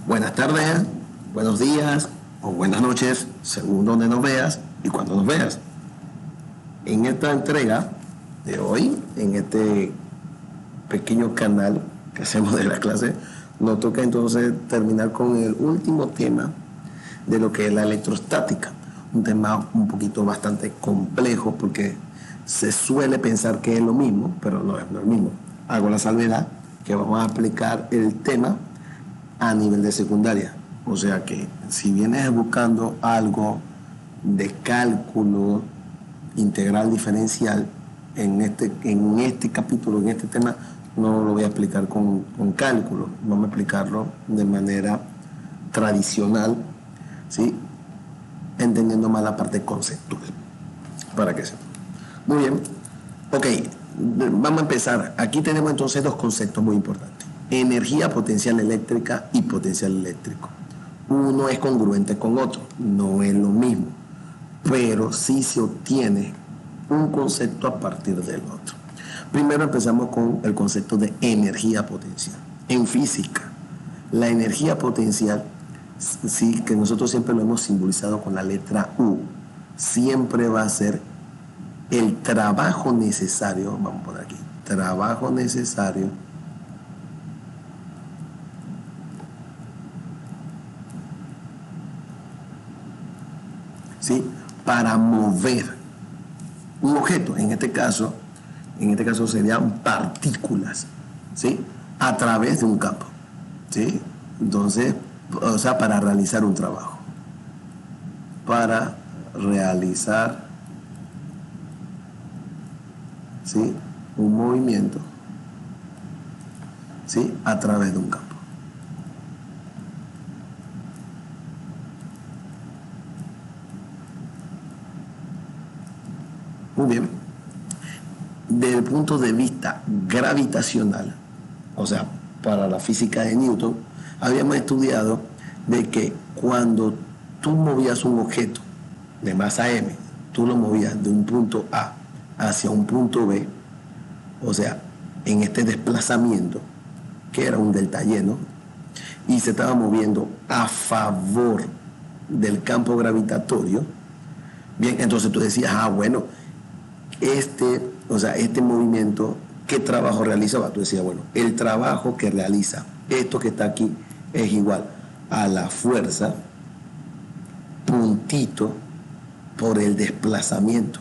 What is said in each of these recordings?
Buenas tardes, buenos días o buenas noches, según donde nos veas y cuando nos veas. En esta entrega de hoy, en este pequeño canal que hacemos de la clase, nos toca entonces terminar con el último tema de lo que es la electrostática. Un tema un poquito bastante complejo porque se suele pensar que es lo mismo, pero no es lo mismo. Hago la salvedad que vamos a aplicar el tema a nivel de secundaria. O sea que si vienes buscando algo de cálculo integral diferencial, en este capítulo, en este tema, no lo voy a explicar con cálculo, vamos a explicarlo de manera tradicional, ¿sí? Entendiendo más la parte conceptual, para que sepa. Muy bien, ok, vamos a empezar. Aquí tenemos entonces dos conceptos muy importantes: energía potencial eléctrica y potencial eléctrico. Uno es congruente con otro, no es lo mismo, pero sí se obtiene un concepto a partir del otro. Primero empezamos con el concepto de energía potencial. En física, la energía potencial, sí, que nosotros siempre lo hemos simbolizado con la letra U, siempre va a ser el trabajo necesario, vamos a poner aquí, trabajo necesario ¿sí? Para mover un objeto, en este caso serían partículas, ¿sí? A través de un campo, ¿sí? Entonces, o sea, para realizar un trabajo, para realizar, ¿sí?, un movimiento, ¿sí?, a través de un campo. Muy bien. Desde el punto de vista gravitacional, o sea, para la física de Newton, habíamos estudiado de que cuando tú movías un objeto de masa m, tú lo movías de un punto A hacia un punto B, o sea, en este desplazamiento, que era un delta lleno, y se estaba moviendo a favor del campo gravitatorio, bien, entonces tú decías, bueno, este movimiento, ¿qué trabajo realizaba? Tú decías, bueno, el trabajo que realiza esto que está aquí es igual a la fuerza puntito por el desplazamiento.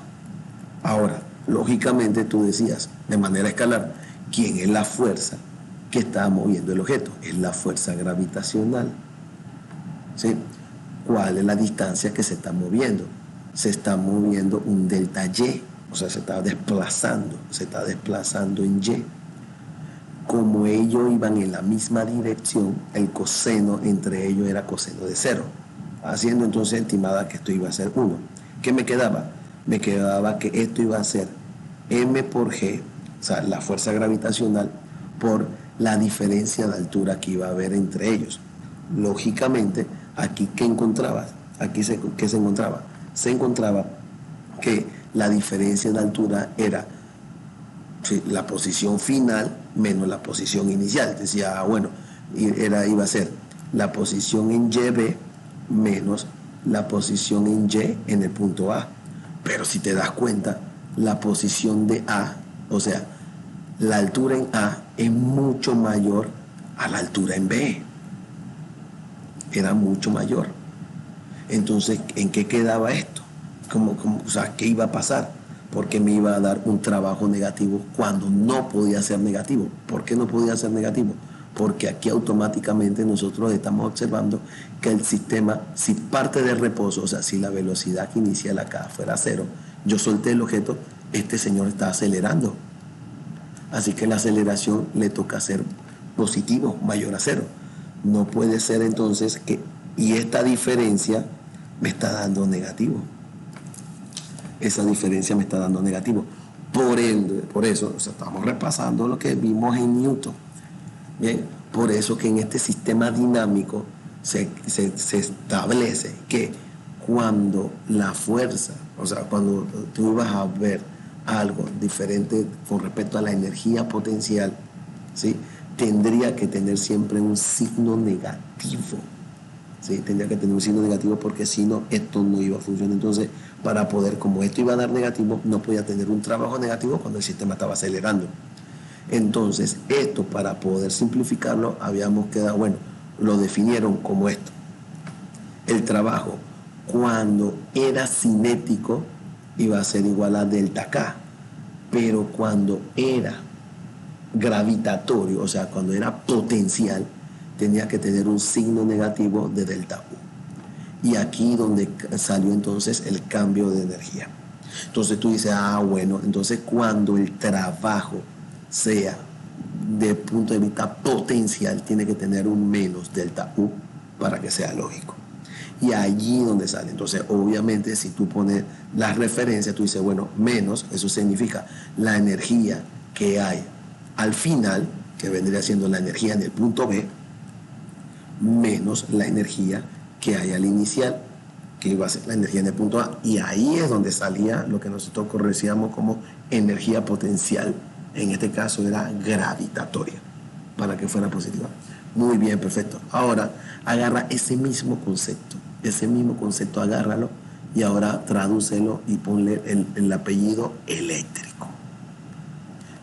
Ahora, lógicamente tú decías de manera escalar, ¿quién es la fuerza que está moviendo el objeto? Es la fuerza gravitacional, ¿sí? ¿Cuál es la distancia que se está moviendo? Se está moviendo un delta Y, o sea, se está desplazando en Y. Como ellos iban en la misma dirección, el coseno entre ellos era coseno de 0, haciendo entonces estimada que esto iba a ser 1. ¿Qué me quedaba? Me quedaba que esto iba a ser m por g, o sea, la fuerza gravitacional, por la diferencia de altura que iba a haber entre ellos. Lógicamente, aquí, ¿qué encontrabas? ¿Qué se encontraba? Se encontraba que la diferencia de altura era, ¿sí?, la posición final menos la posición inicial. Decía, bueno, iba a ser la posición en YB menos la posición en Y en el punto A. Pero si te das cuenta, la posición de A, o sea, la altura en A es mucho mayor a la altura en B. Era mucho mayor. Entonces, ¿en qué quedaba esto? O sea, ¿qué iba a pasar? Porque me iba a dar un trabajo negativo cuando no podía ser negativo. ¿Por qué no podía ser negativo? Porque aquí automáticamente nosotros estamos observando que el sistema, si parte de reposo, o sea, si la velocidad inicial acá fuera 0, yo solté el objeto, este señor está acelerando. Así que la aceleración le toca ser positivo, mayor a 0. No puede ser entonces que, y esta diferencia me está dando negativo. Esa diferencia me está dando negativo. Por ende, por eso, o sea, estamos repasando lo que vimos en Newton. Bien, por eso que en este sistema dinámico se establece que cuando la fuerza, o sea, cuando tú ibas a ver algo diferente con respecto a la energía potencial, ¿sí?, tendría que tener siempre un signo negativo. ¿Sí? Tendría que tener un signo negativo porque si no, esto no iba a funcionar. Entonces, para poder, como esto iba a dar negativo, no podía tener un trabajo negativo cuando el sistema estaba acelerando. Entonces, esto para poder simplificarlo, habíamos quedado, bueno, lo definieron como esto. El trabajo, cuando era cinético, iba a ser igual a delta K, pero cuando era gravitatorio, o sea, cuando era potencial, tenía que tener un signo negativo de delta U. Y aquí donde salió entonces el cambio de energía. Entonces tú dices, bueno, entonces cuando el trabajo sea de punto de vista potencial, tiene que tener un menos delta U para que sea lógico. Y allí donde sale. Entonces, obviamente, si tú pones las referencias, tú dices, bueno, menos, eso significa la energía que hay al final, que vendría siendo la energía en el punto B, menos la energía que hay al inicial, que iba a ser la energía en el punto A. Y ahí es donde salía lo que nosotros conocíamos como energía potencial. En este caso era gravitatoria, para que fuera positiva. Muy bien, perfecto. Ahora, agarra ese mismo concepto, agárralo y ahora tradúcelo y ponle el apellido eléctrico.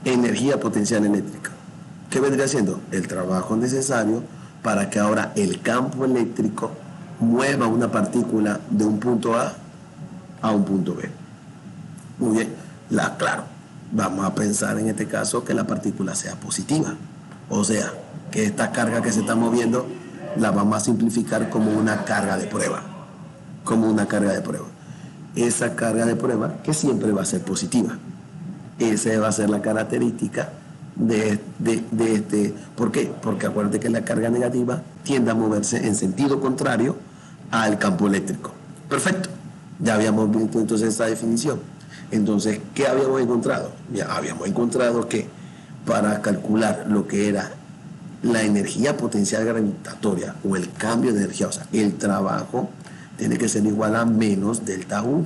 Energía potencial eléctrica. ¿Qué vendría siendo? El trabajo necesario para que ahora el campo eléctrico mueva una partícula de un punto a un punto B. Muy bien, claro, vamos a pensar en este caso que la partícula sea positiva. O sea, que esta carga que se está moviendo la vamos a simplificar como una carga de prueba. Como una carga de prueba. Esa carga de prueba que siempre va a ser positiva. Esa va a ser la característica de este. ¿Por qué? Porque acuérdate que la carga negativa tiende a moverse en sentido contrario al campo eléctrico. Perfecto. Ya habíamos visto entonces esa definición. Entonces, ¿qué habíamos encontrado? Ya habíamos encontrado que para calcular lo que era la energía potencial gravitatoria o el cambio de energía, o sea, el trabajo tiene que ser igual a menos delta U.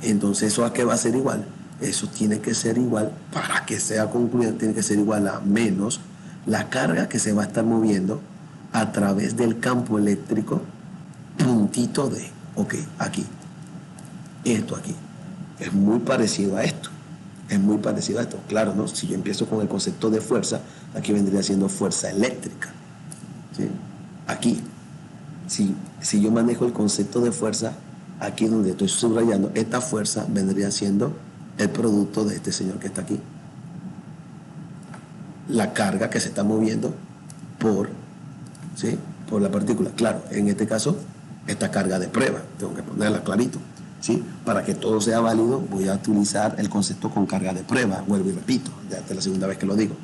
Entonces, ¿eso a qué va a ser igual? Eso tiene que ser igual, para que sea concluido, tiene que ser igual a menos la carga que se va a estar moviendo a través del campo eléctrico, puntito D. Ok, aquí. Esto aquí. Es muy parecido a esto. Es muy parecido a esto. Claro, ¿no? Si yo empiezo con el concepto de fuerza, aquí vendría siendo fuerza eléctrica. ¿Sí? Aquí. Si yo manejo el concepto de fuerza, aquí donde estoy subrayando, esta fuerza vendría siendo el producto de este señor que está aquí. La carga que se está moviendo ¿sí? Por la partícula. Claro, en este caso, esta carga de prueba, tengo que ponerla clarito. ¿Sí? Para que todo sea válido, voy a utilizar el concepto con carga de prueba, vuelvo y repito, ya esta es la segunda vez que lo digo.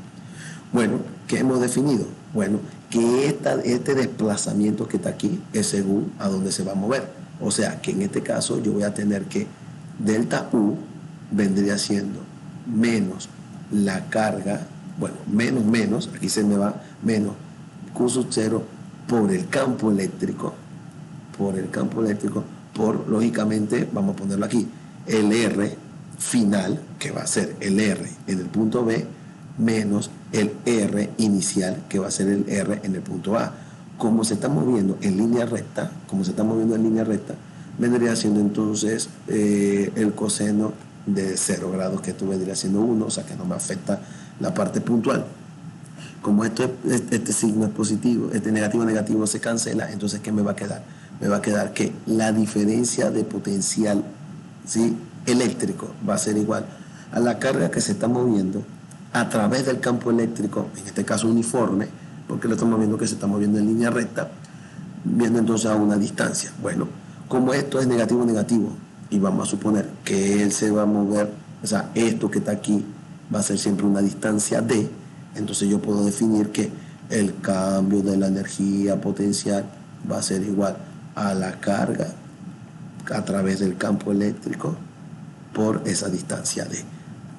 Bueno, ¿qué hemos definido? Bueno, que este desplazamiento que está aquí es según a dónde se va a mover. O sea, que en este caso yo voy a tener que delta U vendría siendo menos la carga, bueno, menos, aquí se me va menos Q sub 0 por el campo eléctrico, lógicamente, vamos a ponerlo aquí, el R final, que va a ser el R en el punto B, menos el R inicial, que va a ser el R en el punto A. Como se está moviendo en línea recta, vendría siendo entonces el coseno de 0 grados, que esto vendría siendo 1, o sea que no me afecta la parte puntual. Como este signo es positivo, este negativo se cancela, entonces ¿qué me va a quedar? Me va a quedar que la diferencia de potencial, ¿sí?, eléctrico va a ser igual a la carga que se está moviendo a través del campo eléctrico, en este caso uniforme, porque lo estamos viendo que se está moviendo en línea recta, viendo entonces a una distancia. Bueno, como esto es negativo, y vamos a suponer que él se va a mover, o sea, esto que está aquí va a ser siempre una distancia D, entonces yo puedo definir que el cambio de la energía potencial va a ser igual a la carga a través del campo eléctrico por esa distancia D.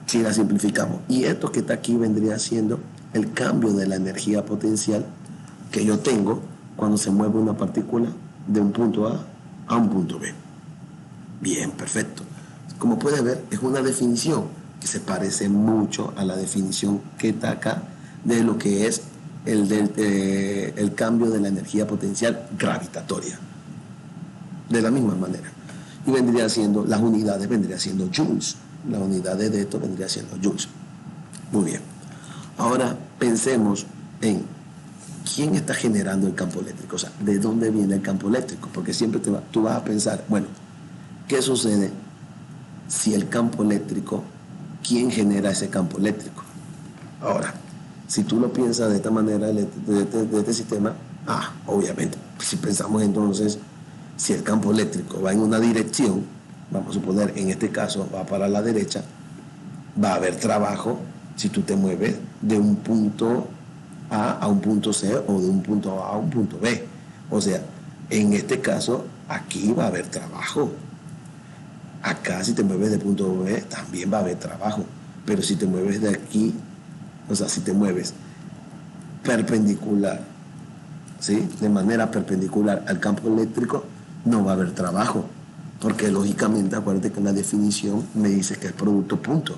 Si la simplificamos. Y esto que está aquí vendría siendo el cambio de la energía potencial que yo tengo cuando se mueve una partícula de un punto A un punto B. Bien, perfecto. Como puedes ver, es una definición que se parece mucho a la definición que está acá de lo que es el cambio de la energía potencial gravitatoria. De la misma manera. Y vendría siendo, las unidades vendría siendo joules. Las unidades de esto vendría siendo joules. Muy bien. Ahora pensemos en quién está generando el campo eléctrico. O sea, ¿de dónde viene el campo eléctrico? Porque siempre tú vas a pensar, bueno, ¿qué sucede si el campo eléctrico, quién genera ese campo eléctrico? Ahora, si tú lo piensas de esta manera, de este sistema, obviamente, si pensamos entonces, si el campo eléctrico va en una dirección, vamos a suponer, en este caso va para la derecha, va a haber trabajo si tú te mueves de un punto A un punto C o de un punto A a un punto B. O sea, en este caso, aquí va a haber trabajo. Acá, si te mueves de punto B, también va a haber trabajo. Pero si te mueves de aquí, o sea, si te mueves perpendicular, ¿sí? De manera perpendicular al campo eléctrico, no va a haber trabajo. Porque lógicamente, acuérdate que en la definición me dice que es producto punto.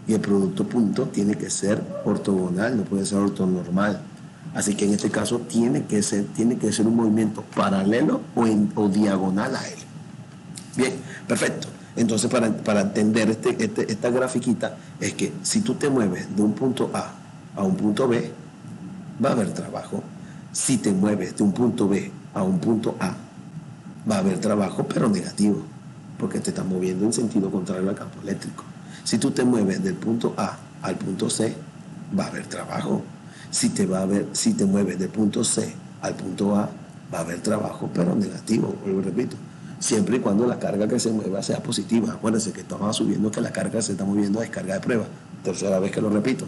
Y el producto punto tiene que ser ortogonal, no puede ser ortonormal. Así que en este caso tiene que ser un movimiento paralelo o diagonal a él. Bien, perfecto. Entonces, para entender esta grafiquita, es que si tú te mueves de un punto a un punto B, va a haber trabajo. Si te mueves de un punto B a un punto A, va a haber trabajo, pero negativo, porque te estás moviendo en sentido contrario al campo eléctrico. Si tú te mueves del punto A al punto C, va a haber trabajo. Si te mueves del punto C al punto A, va a haber trabajo, pero negativo, vuelvo y repito. Siempre y cuando la carga que se mueva sea positiva. Acuérdense que estamos asumiendo que la carga se está moviendo a descarga de prueba. Tercera vez que lo repito.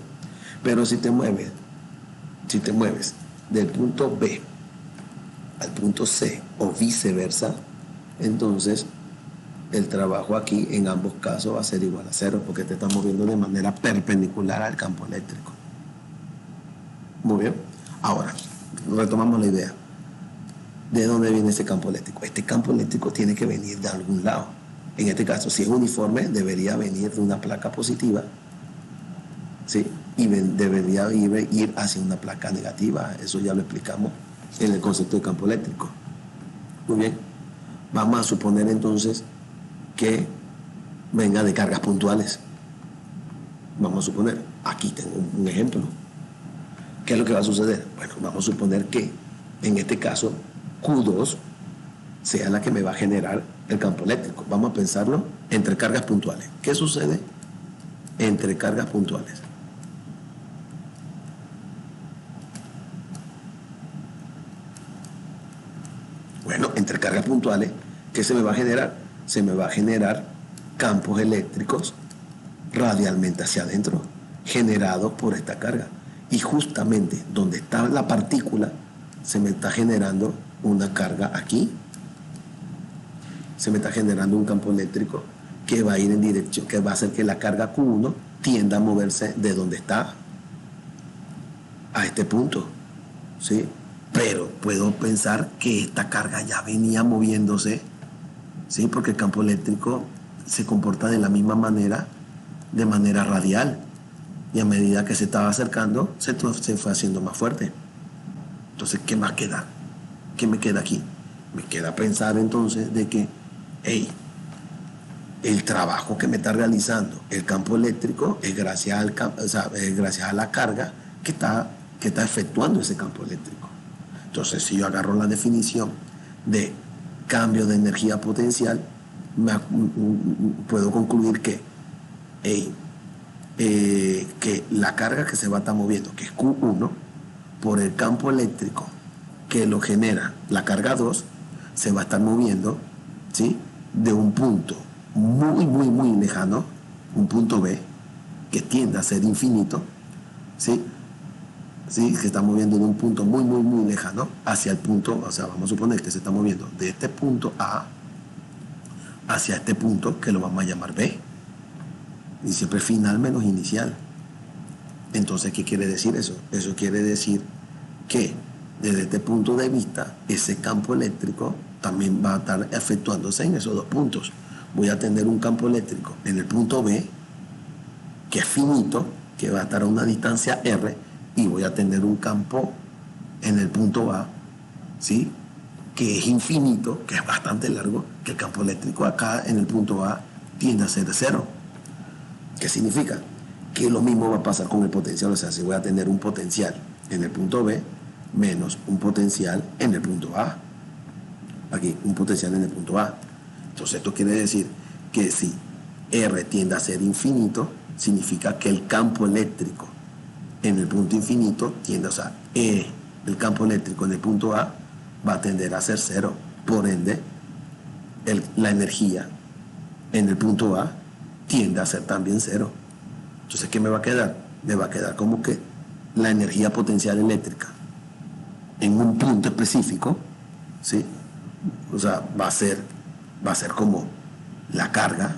Pero si te mueves del punto B al punto C o viceversa, entonces el trabajo aquí en ambos casos va a ser igual a cero, porque te estás moviendo de manera perpendicular al campo eléctrico. Muy bien. Ahora, retomamos la idea. ¿De dónde viene ese campo eléctrico? Este campo eléctrico tiene que venir de algún lado. En este caso, si es uniforme, debería venir de una placa positiva, ¿sí? Y debería ir hacia una placa negativa. Eso ya lo explicamos en el concepto de campo eléctrico. Muy bien. Vamos a suponer entonces que venga de cargas puntuales. Vamos a suponer, aquí tengo un ejemplo. ¿Qué es lo que va a suceder? Bueno, vamos a suponer que en este caso Q2 sea la que me va a generar el campo eléctrico. Vamos a pensarlo entre cargas puntuales. ¿Qué sucede entre cargas puntuales? Bueno, entre cargas puntuales, ¿qué se me va a generar? Se me va a generar campos eléctricos radialmente hacia adentro, generados por esta carga. Y justamente donde está la partícula, se me está generando una carga aquí. Se me está generando un campo eléctrico que va a ir en dirección, que va a hacer que la carga Q1 tienda a moverse de donde está a este punto, ¿sí? Pero puedo pensar que esta carga ya venía moviéndose, ¿sí? Porque el campo eléctrico se comporta de la misma manera, de manera radial. Y a medida que se estaba acercando, se fue haciendo más fuerte. Entonces, ¿qué más queda? ¿Qué me queda aquí? Me queda pensar entonces de que, el trabajo que me está realizando el campo eléctrico es gracias es gracias a la carga que está efectuando ese campo eléctrico. Entonces, si yo agarro la definición de cambio de energía potencial, puedo concluir que la carga que se va a estar moviendo, que es Q1, por el campo eléctrico que lo genera la carga 2, se va a estar moviendo, ¿sí? De un punto muy, muy, muy lejano, un punto B, que tiende a ser infinito, ¿sí? ¿Sí? Que se está moviendo de un punto muy, muy, muy lejano hacia el punto, o sea, vamos a suponer que se está moviendo de este punto A hacia este punto, que lo vamos a llamar B. Y siempre final menos inicial. Entonces, ¿qué quiere decir eso? Eso quiere decir que desde este punto de vista, ese campo eléctrico también va a estar efectuándose en esos dos puntos. Voy a tener un campo eléctrico en el punto B, que es finito, que va a estar a una distancia R, y voy a tener un campo en el punto A, ¿sí? Que es infinito, que es bastante largo, que el campo eléctrico acá en el punto A tiende a ser cero. ¿Qué significa? Que lo mismo va a pasar con el potencial, o sea, si voy a tener un potencial en el punto B menos un potencial en el punto A. Aquí, un potencial en el punto A. Entonces esto quiere decir que si R tiende a ser infinito, significa que el campo eléctrico en el punto infinito tiende, o sea, el campo eléctrico en el punto A va a tender a ser cero. Por ende, la energía en el punto A tiende a ser también cero. Entonces, ¿qué me va a quedar? Me va a quedar como que la energía potencial eléctrica en un punto específico, ¿sí? O sea, va a ser como la carga,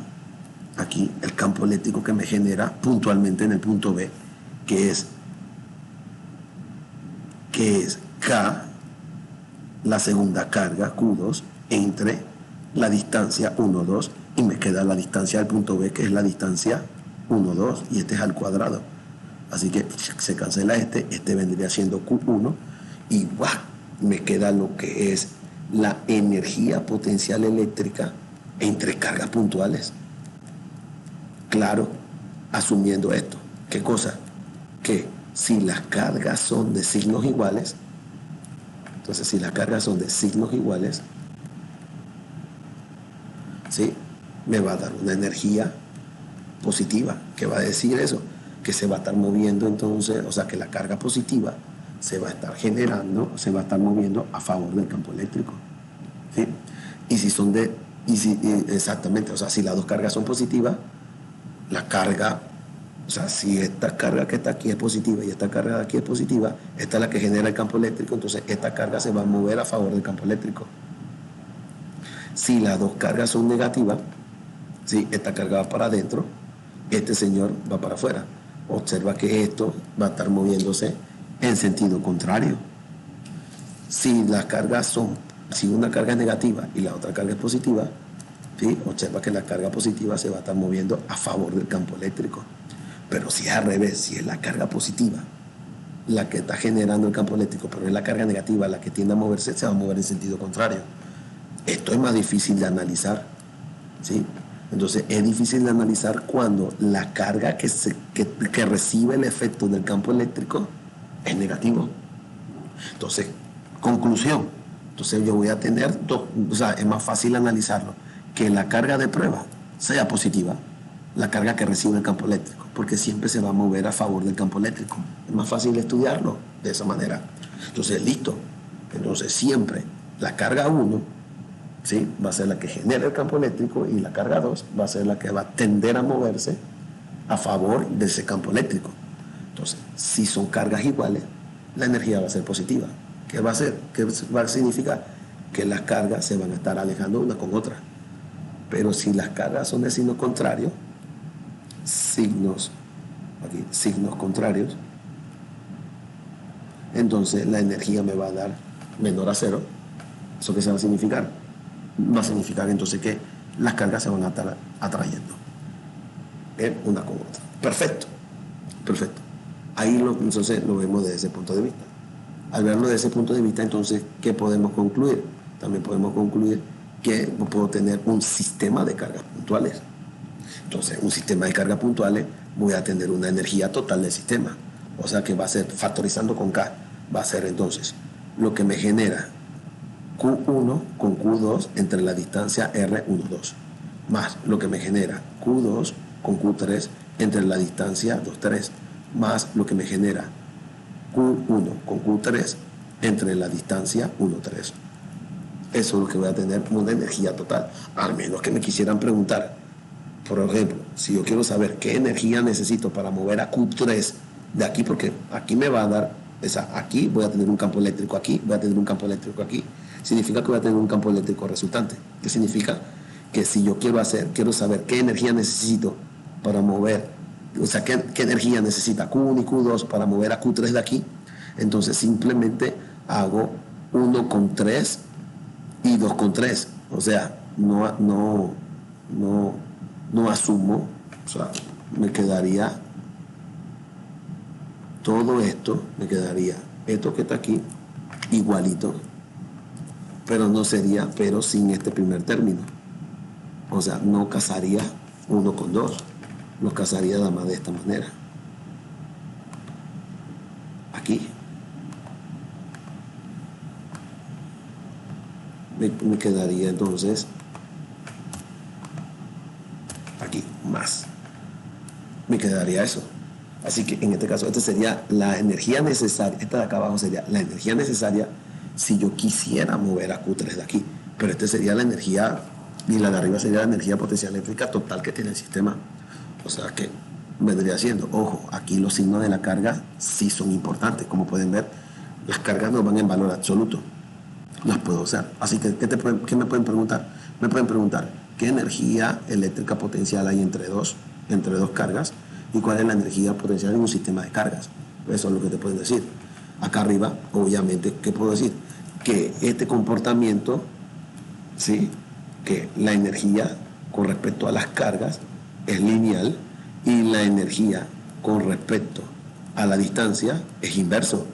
aquí, el campo eléctrico que me genera puntualmente en el punto B, que es K, la segunda carga, Q2, entre la distancia 1, 2, y me queda la distancia del punto B, que es la distancia 1, 2, y este es al cuadrado. Así que se cancela este vendría siendo Q1, y ¡guau! Me queda lo que es la energía potencial eléctrica entre cargas puntuales. Claro, asumiendo esto. ¿Qué cosa? Que si las cargas son de signos iguales, entonces si las cargas son de signos iguales, ¿sí? Me va a dar una energía positiva. ¿Qué va a decir eso? Que se va a estar moviendo entonces, o sea que la carga positiva se va a estar generando, se va a estar moviendo a favor del campo eléctrico, ¿sí? Y si son exactamente, o sea, si las dos cargas son positivas, la carga, o sea, si esta carga que está aquí es positiva y esta carga de aquí es positiva, esta es la que genera el campo eléctrico, entonces esta carga se va a mover a favor del campo eléctrico. Si las dos cargas son negativas, ¿sí? Esta carga va para adentro, este señor va para afuera. Observa que esto va a estar moviéndose en sentido contrario. Si las cargas si una carga es negativa y la otra carga es positiva, ¿sí? Observa que la carga positiva se va a estar moviendo a favor del campo eléctrico. Pero si es al revés, si es la carga positiva la que está generando el campo eléctrico, pero es la carga negativa la que tiende a moverse, se va a mover en sentido contrario. Esto es más difícil de analizar, ¿sí? Entonces es difícil de analizar cuando la carga que recibe el efecto del campo eléctrico es negativo. Entonces, conclusión. Entonces yo voy a tener o sea, es más fácil analizarlo que la carga de prueba sea positiva, la carga que recibe el campo eléctrico, porque siempre se va a mover a favor del campo eléctrico. Es más fácil estudiarlo de esa manera. Entonces, listo. Entonces siempre la carga 1, ¿sí? Va a ser la que genera el campo eléctrico, y la carga 2 va a ser la que va a tender a moverse a favor de ese campo eléctrico. Entonces, si son cargas iguales, la energía va a ser positiva. ¿Qué va a hacer? ¿Qué va a significar? Que las cargas se van a estar alejando una con otra. Pero si las cargas son de signo contrario, signos contrarios, entonces la energía me va a dar menor a cero. ¿Eso qué se va a significar? Va a significar entonces que las cargas se van a estar atrayendo una con otra. Perfecto. Ahí entonces lo vemos desde ese punto de vista. Al verlo desde ese punto de vista, entonces, ¿qué podemos concluir? También podemos concluir que puedo tener un sistema de cargas puntuales. Entonces, un sistema de cargas puntuales, voy a tener una energía total del sistema. O sea que va a ser, factorizando con K, va a ser entonces lo que me genera Q1 con Q2 entre la distancia R1, 2, más lo que me genera Q2 con Q3 entre la distancia 2, 3, más lo que me genera Q1 con Q3 entre la distancia 1, 3. Eso es lo que voy a tener una energía total. Al menos que me quisieran preguntar, por ejemplo, si yo quiero saber qué energía necesito para mover a Q3 de aquí, porque aquí me va a dar, aquí voy a tener un campo eléctrico, aquí voy a tener un campo eléctrico, aquí. Significa que voy a tener un campo eléctrico resultante. ¿Qué significa? Que si yo quiero saber qué energía necesito para mover, o sea, qué energía necesita Q1 y Q2 para mover a Q3 de aquí, entonces simplemente hago 1 con 3 y 2 con 3. O sea, no asumo, o sea, me quedaría todo esto me quedaría, esto que está aquí, igualito, pero no sería, pero sin este primer término. O sea, no casaría 1 con 2, lo casaría nada más de esta manera. Aquí. Me quedaría entonces aquí, más. Me quedaría eso. Así que en este caso, esta sería la energía necesaria. Esta de acá abajo sería la energía necesaria si yo quisiera mover a Q3 de aquí. Pero esta sería la energía, y la de arriba sería la energía potencial eléctrica total que tiene el sistema. O sea que vendría siendo, ojo, aquí los signos de la carga sí son importantes. Como pueden ver, las cargas no van en valor absoluto. Las puedo usar. Así que, ¿qué me pueden preguntar? Me pueden preguntar, ¿qué energía eléctrica potencial hay entre dos cargas? ¿Y cuál es la energía potencial en un sistema de cargas? Eso es lo que te pueden decir. Acá arriba, obviamente, ¿qué puedo decir? Que este comportamiento, ¿sí? Que la energía con respecto a las cargas es lineal y la energía con respecto a la distancia es inverso.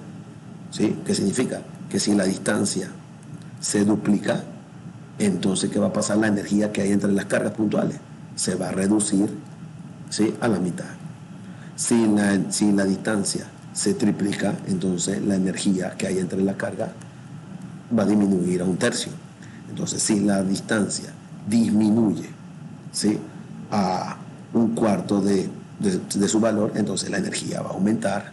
¿Sí? ¿Qué significa? Que si la distancia se duplica, entonces ¿qué va a pasar? La energía que hay entre las cargas puntuales se va a reducir, ¿sí? A la mitad. Si la distancia se triplica, entonces la energía que hay entre las cargas va a disminuir a 1/3. Entonces, si la distancia disminuye, ¿sí? A 1/4 de su valor, entonces la energía va a aumentar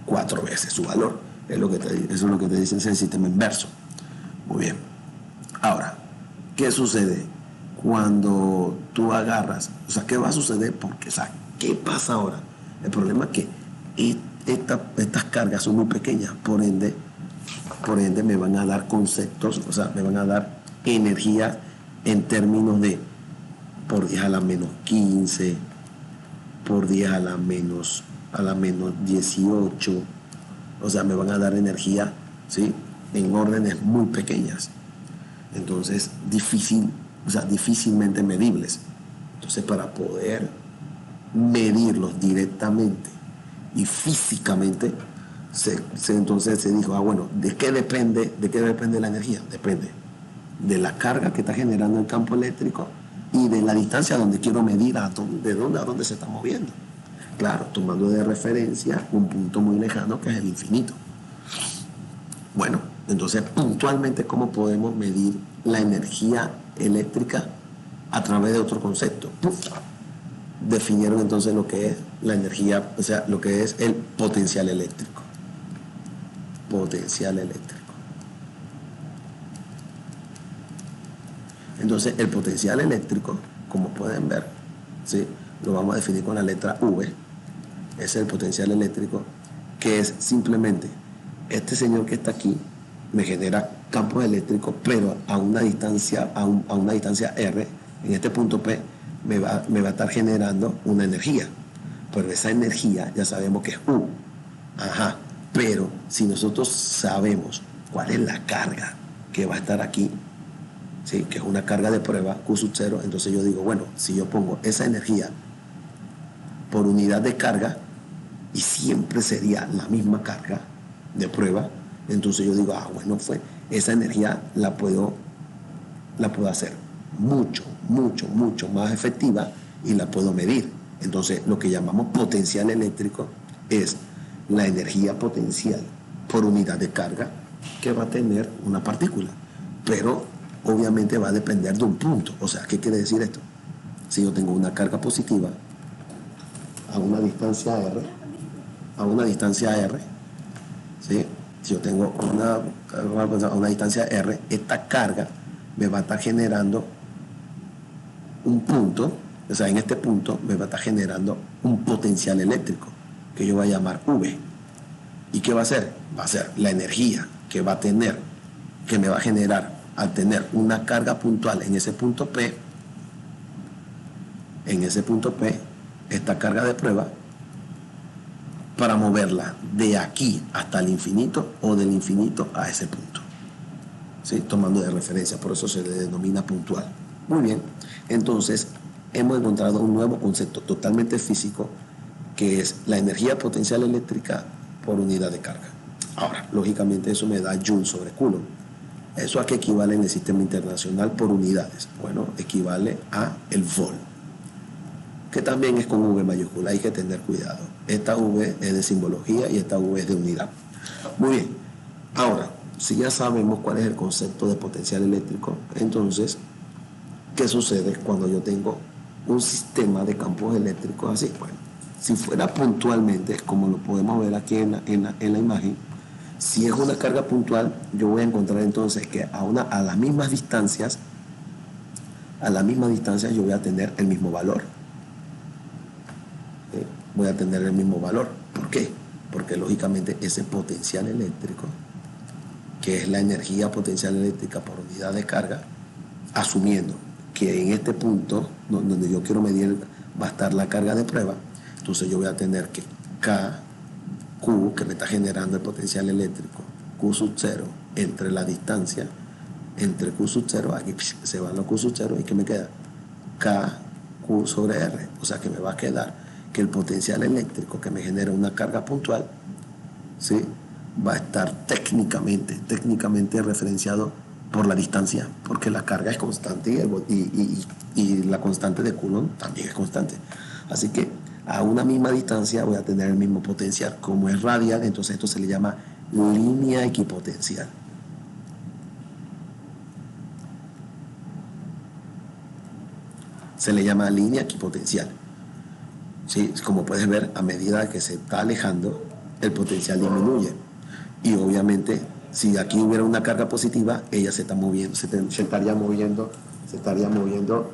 4 veces su valor. Eso es lo que te dice el sistema inverso. Muy bien. Ahora, ¿qué sucede cuando tú agarras? O sea, ¿qué va a suceder? Porque, o sea, ¿qué pasa ahora? El problema es que estas cargas son muy pequeñas, por ende me van a dar conceptos, o sea, me van a dar energía en términos de por 10 a la menos 15, por 10 a la menos 18, o sea, me van a dar energía, ¿sí? En órdenes muy pequeñas. Entonces, difícilmente medibles. Entonces, para poder medirlos directamente y físicamente, entonces se dijo, bueno, ¿de qué depende la energía? Depende de la carga que está generando el campo eléctrico y de la distancia donde quiero medir de dónde a dónde se está moviendo. Claro, tomando de referencia un punto muy lejano que es el infinito. Bueno, entonces puntualmente, ¿cómo podemos medir la energía eléctrica? A través de otro concepto. Definieron entonces lo que es la energía, o sea, lo que es el potencial eléctrico. Potencial eléctrico. Entonces, el potencial eléctrico, como pueden ver, ¿sí? Lo vamos a definir con la letra V. Es el potencial eléctrico, que es simplemente este señor que está aquí me genera campos eléctricos, pero a una distancia, a una distancia R, en este punto P, me va a estar generando una energía. Pero esa energía ya sabemos que es U. Ajá. Pero si nosotros sabemos cuál es la carga que va a estar aquí, ¿sí? Que es una carga de prueba, Q0, entonces yo digo, bueno, si yo pongo esa energía por unidad de carga, y siempre sería la misma carga de prueba, entonces yo digo, bueno, esa energía la puedo hacer mucho más efectiva y la puedo medir. Entonces, lo que llamamos potencial eléctrico es la energía potencial por unidad de carga que va a tener una partícula, pero obviamente va a depender de un punto. O sea, ¿qué quiere decir esto? Si yo tengo una carga positiva a una distancia R, ¿sí? Si yo tengo una distancia R, esta carga me va a estar generando un punto, o sea, en este punto me va a estar generando un potencial eléctrico que yo voy a llamar V. ¿Y qué va a hacer? Va a ser la energía que va a tener, que me va a generar al tener una carga puntual en ese punto P, esta carga de prueba, para moverla de aquí hasta el infinito o del infinito a ese punto, ¿sí? Tomando de referencia, por eso se le denomina puntual. Muy bien, entonces hemos encontrado un nuevo concepto totalmente físico, que es la energía potencial eléctrica por unidad de carga. Ahora, lógicamente eso me da Joule sobre Coulomb. ¿Eso a qué equivale en el sistema internacional por unidades? Bueno, equivale a el Volt, que también es con V mayúscula, hay que tener cuidado. Esta V es de simbología y esta V es de unidad. Muy bien, ahora, si ya sabemos cuál es el concepto de potencial eléctrico, entonces, ¿qué sucede cuando yo tengo un sistema de campos eléctricos así? Bueno, si fuera puntualmente, como lo podemos ver aquí en la imagen, si es una carga puntual, yo voy a encontrar entonces que a las mismas distancias, yo voy a tener el mismo valor. Voy a tener el mismo valor. ¿Por qué? Porque lógicamente ese potencial eléctrico, que es la energía potencial eléctrica por unidad de carga, asumiendo que en este punto donde yo quiero medir va a estar la carga de prueba, entonces yo voy a tener que Q, que me está generando el potencial eléctrico, Q sub 0, entre la distancia, entre Q sub 0, aquí se van los Q sub 0, y ¿qué me queda? K, Q sobre R, o sea que me va a quedar que el potencial eléctrico que me genera una carga puntual, ¿sí?, va a estar técnicamente referenciado por la distancia, porque la carga es constante y la constante de Coulomb también es constante. Así que a una misma distancia voy a tener el mismo potencial. Como es radial, entonces esto se le llama línea equipotencial. Se le llama línea equipotencial. ¿Sí? Como puedes ver, a medida que se está alejando, el potencial disminuye. Y obviamente, si aquí hubiera una carga positiva, ella se está moviendo, se estaría moviendo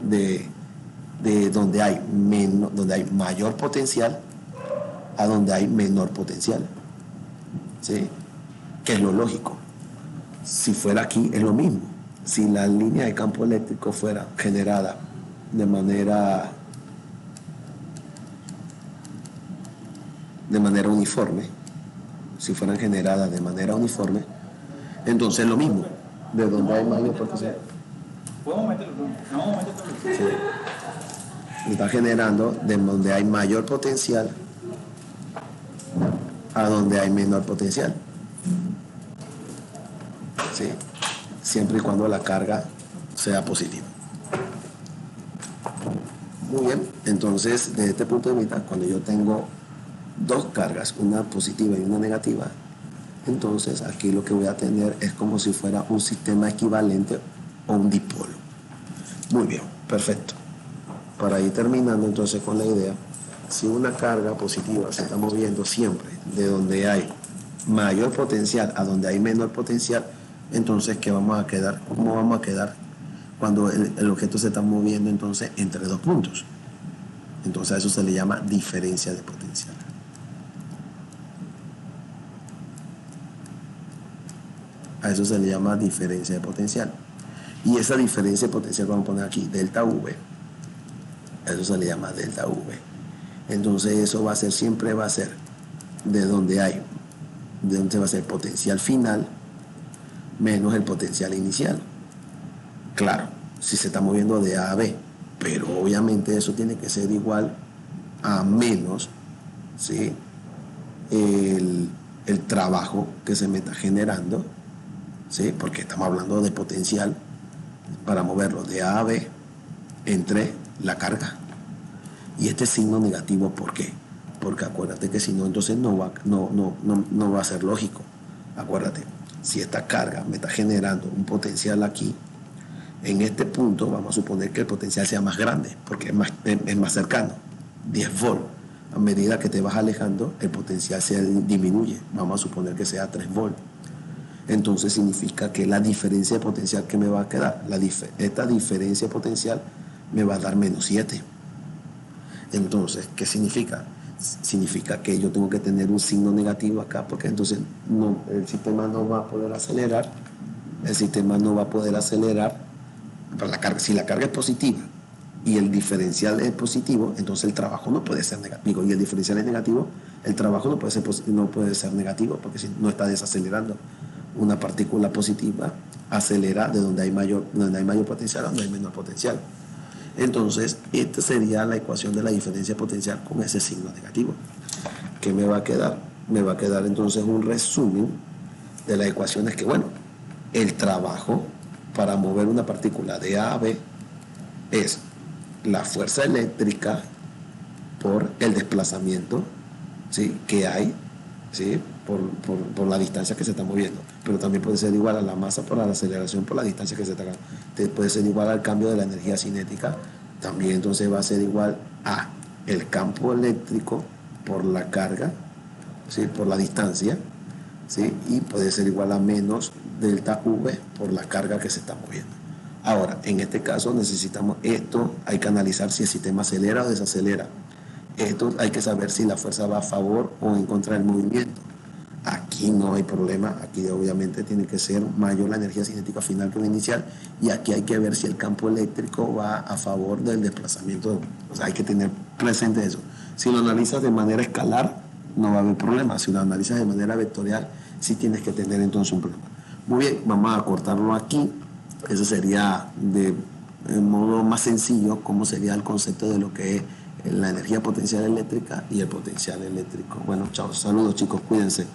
de donde hay mayor potencial a donde hay menor potencial. ¿Sí? Que es lo lógico. Si fuera aquí, es lo mismo. Si la línea de campo eléctrico fuera generada de manera uniforme, si fueran generadas de manera uniforme, entonces lo mismo, de donde hay mayor potencial. ¿Podemos meterlo? No, sí. Está generando de donde hay mayor potencial a donde hay menor potencial. ¿Sí? Siempre y cuando la carga sea positiva. Muy bien, entonces desde este punto de vista, cuando yo tengo dos cargas, una positiva y una negativa, entonces aquí lo que voy a tener es como si fuera un sistema equivalente o un dipolo. Muy bien, perfecto. Para ir terminando entonces con la idea, si una carga positiva se está moviendo siempre de donde hay mayor potencial a donde hay menor potencial, entonces ¿qué vamos a quedar? ¿Cómo vamos a quedar cuando el objeto se está moviendo entonces entre dos puntos? Entonces a eso se le llama diferencia de potencial. A eso se le llama diferencia de potencial. Y esa diferencia de potencial vamos a poner aquí, delta V. A eso se le llama delta V. Entonces eso siempre va a ser de donde va a ser potencial final menos el potencial inicial. Claro, si se está moviendo de A a B, pero obviamente eso tiene que ser igual a menos, ¿sí?, el trabajo que se me está generando, ¿sí?, porque estamos hablando de potencial para moverlo de A a B entre la carga. Y este signo negativo, ¿por qué? Porque acuérdate que si no, entonces no va a ser lógico. Acuérdate, si esta carga me está generando un potencial aquí, en este punto vamos a suponer que el potencial sea más grande, porque es más cercano, 10 volts. A medida que te vas alejando, el potencial se disminuye, vamos a suponer que sea 3 volts. Entonces significa que la diferencia de potencial que me va a quedar, esta diferencia de potencial me va a dar menos 7. Entonces, ¿qué significa? Significa que yo tengo que tener un signo negativo acá, porque entonces el sistema no va a poder acelerar. El sistema no va a poder acelerar. Si la carga es positiva y el diferencial es positivo, entonces el trabajo no puede ser negativo. Y el diferencial es negativo, el trabajo no puede ser negativo, porque si no está desacelerando. Una partícula positiva acelera de donde hay mayor potencial a donde hay menor potencial. Entonces, esta sería la ecuación de la diferencia potencial con ese signo negativo. ¿Qué me va a quedar? me va a quedar entonces un resumen de las ecuaciones que, bueno, el trabajo para mover una partícula de A a B es la fuerza eléctrica por el desplazamiento, ¿sí?, que hay, ¿sí?, por la distancia que se está moviendo. Pero también puede ser igual a la masa por la aceleración por la distancia que se está ganando. Puede ser igual al cambio de la energía cinética. También entonces va a ser igual a el campo eléctrico por la carga, ¿sí?, por la distancia, ¿sí?, y puede ser igual a menos delta V por la carga que se está moviendo. Ahora, en este caso necesitamos esto, hay que analizar si el sistema acelera o desacelera. Esto hay que saber si la fuerza va a favor o en contra del movimiento. Aquí no hay problema, aquí obviamente tiene que ser mayor la energía cinética final que la inicial, y aquí hay que ver si el campo eléctrico va a favor del desplazamiento. O sea, hay que tener presente eso. Si lo analizas de manera escalar, no va a haber problema. Si lo analizas de manera vectorial, sí tienes que tener entonces un problema. Muy bien, vamos a cortarlo aquí. Eso sería de modo más sencillo cómo sería el concepto de lo que es la energía potencial eléctrica y el potencial eléctrico. Bueno, chao, saludos chicos, cuídense.